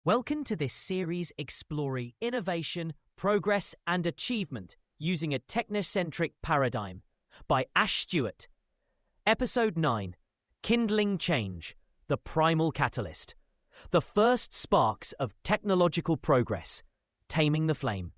Welcome to this series exploring innovation, progress, and achievement using a technocentric paradigm by Ash Stewart. Episode 9, Kindling Change, the Primal Catalyst. The first sparks of technological progress, taming the flame.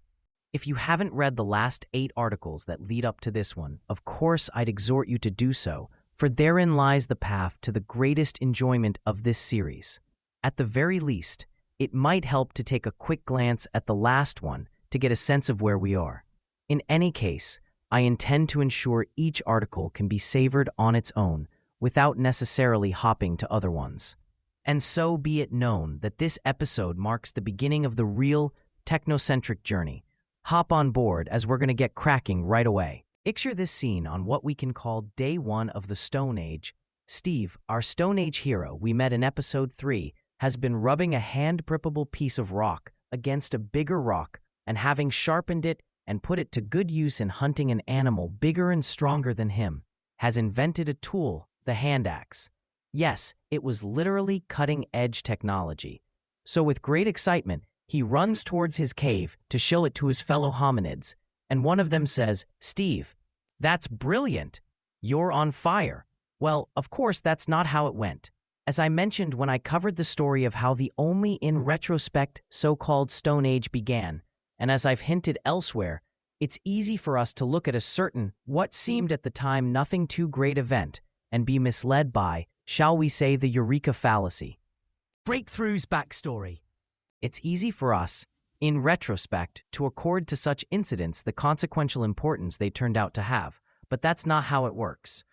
If you haven't read the last 8 articles that lead up to this one, of course I'd exhort you to do so, for therein lies the path to the greatest enjoyment of this series. At the very least, it might help to take a quick glance at the last one to get a sense of where we are. In any case, I intend to ensure each article can be savored on its own without necessarily hopping to other ones. And so be it known that this episode marks the beginning of the real technocentric journey. Hop on board as we're going to get cracking right away. Picture this scene on what we can call day 1 of the Stone Age. Steve, our Stone Age hero we met in episode 3, has been rubbing a hand-grippable piece of rock against a bigger rock and having sharpened it and put it to good use in hunting an animal bigger and stronger than him, has invented a tool, the hand axe. Yes, it was literally cutting-edge technology. So with great excitement, he runs towards his cave to show it to his fellow hominids, and one of them says, "Steve, that's brilliant. You're on fire." Well, of course, that's not how it went. As I mentioned when I covered the story of how the only in retrospect so-called Stone Age began, and as I've hinted elsewhere, it's easy for us to look at a certain, what seemed at the time nothing too great event, and be misled by, shall we say, the Eureka fallacy. Breakthrough's backstory. It's easy for us, in retrospect, to accord to such incidents the consequential importance they turned out to have, but that's not how it works.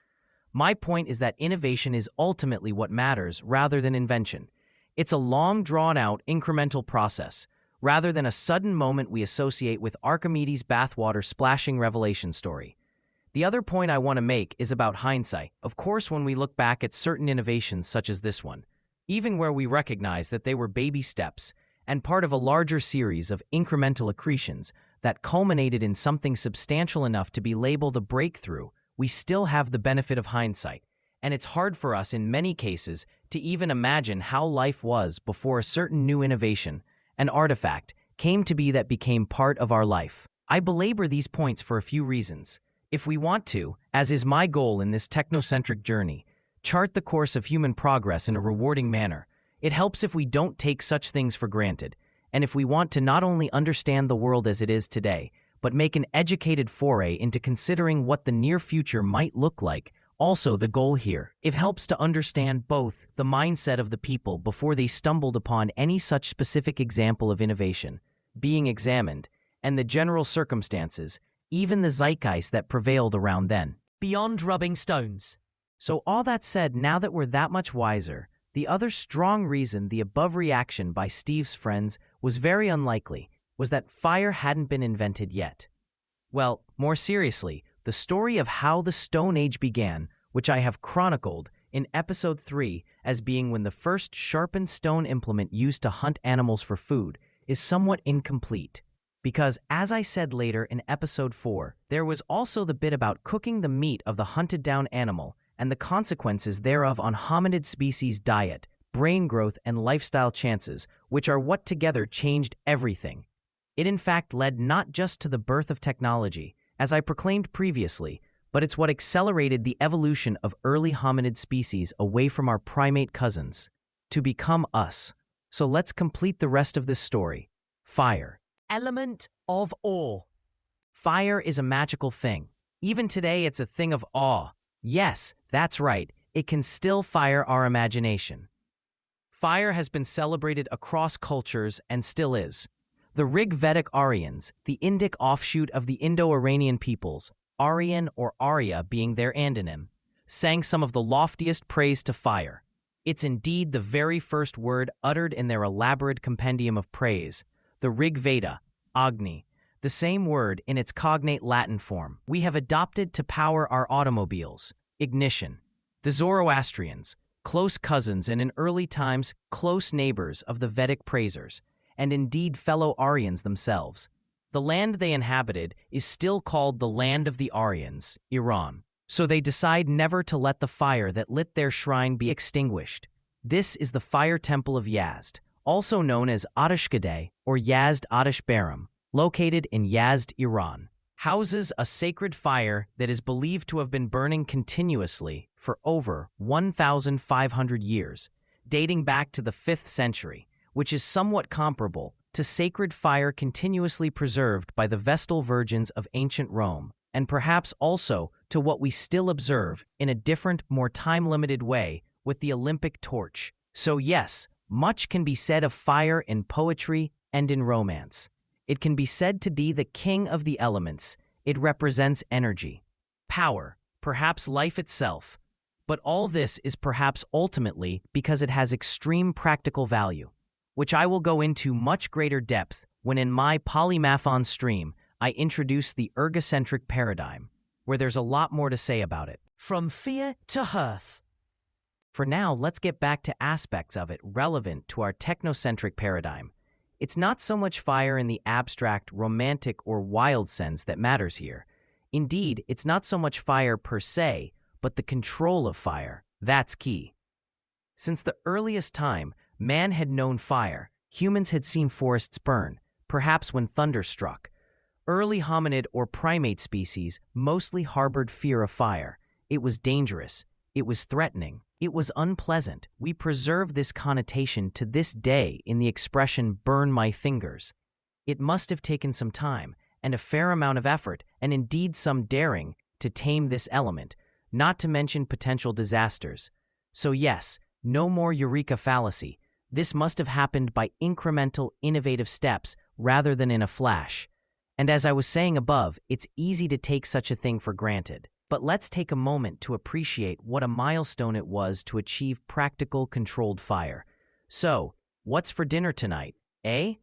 My point is that innovation is ultimately what matters rather than invention. It's a long, drawn-out, incremental process, rather than a sudden moment we associate with Archimedes' bathwater splashing revelation story. The other point I want to make is about hindsight. Of course, when we look back at certain innovations such as this one, even where we recognize that they were baby steps and part of a larger series of incremental accretions that culminated in something substantial enough to be labeled a breakthrough, we still have the benefit of hindsight, and it's hard for us in many cases to even imagine how life was before a certain new innovation, an artifact, came to be that became part of our life. I belabor these points for a few reasons. If we want to, as is my goal in this technocentric journey, chart the course of human progress in a rewarding manner, it helps if we don't take such things for granted, and if we want to not only understand the world as it is today, but make an educated foray into considering what the near future might look like. Also, the goal here, it helps to understand both the mindset of the people before they stumbled upon any such specific example of innovation being examined, and the general circumstances, even the zeitgeist that prevailed around then. Beyond rubbing stones. So all that said, now that we're that much wiser, the other strong reason the above reaction by Steve's friends was very unlikely was that fire hadn't been invented yet. Well, more seriously, the story of how the Stone Age began, which I have chronicled in episode 3 as being when the first sharpened stone implement used to hunt animals for food, is somewhat incomplete. Because, as I said later in episode 4, there was also the bit about cooking the meat of the hunted down animal and the consequences thereof on hominid species diet, brain growth, and lifestyle chances, which are what together changed everything. It in fact led not just to the birth of technology, as I proclaimed previously, but it's what accelerated the evolution of early hominid species away from our primate cousins, to become us. So let's complete the rest of this story. Fire. Element of awe. Fire is a magical thing. Even today, it's a thing of awe. Yes, that's right, it can still fire our imagination. Fire has been celebrated across cultures and still is. The Rig Vedic Aryans, the Indic offshoot of the Indo-Iranian peoples, Aryan or Arya being their antonym, sang some of the loftiest praise to fire. It's indeed the very first word uttered in their elaborate compendium of praise, the Rig Veda, Agni, the same word in its cognate Latin form we have adopted to power our automobiles, ignition. The Zoroastrians, close cousins and in early times close neighbors of the Vedic praisers, and indeed fellow Aryans themselves. The land they inhabited is still called the land of the Aryans, Iran. So they decide never to let the fire that lit their shrine be extinguished. This is the fire temple of Yazd, also known as Atashkadeh or Yazd Atash Baram, located in Yazd, Iran, houses a sacred fire that is believed to have been burning continuously for over 1,500 years, dating back to the 5th century, which is somewhat comparable to sacred fire continuously preserved by the Vestal Virgins of ancient Rome, and perhaps also to what we still observe in a different, more time-limited way with the Olympic torch. So yes, much can be said of fire in poetry and in romance. It can be said to be the king of the elements. It represents energy, power, perhaps life itself. But all this is perhaps ultimately because it has extreme practical value, which I will go into much greater depth when in my Polymathon stream I introduce the ergocentric paradigm, where there's a lot more to say about it. From fear to hearth. For now, let's get back to aspects of it relevant to our technocentric paradigm. It's not so much fire in the abstract, romantic, or wild sense that matters here. Indeed, it's not so much fire per se, but the control of fire. That's key. Since the earliest time, man had known fire. Humans had seen forests burn, perhaps when thunder struck. Early hominid or primate species mostly harbored fear of fire. It was dangerous. It was threatening. It was unpleasant. We preserve this connotation to this day in the expression "burn my fingers." It must have taken some time and a fair amount of effort, and indeed some daring, to tame this element, not to mention potential disasters. So yes, no more eureka fallacy. This must have happened by incremental, innovative steps rather than in a flash. And as I was saying above, it's easy to take such a thing for granted. But let's take a moment to appreciate what a milestone it was to achieve practical, controlled fire. So, what's for dinner tonight, eh?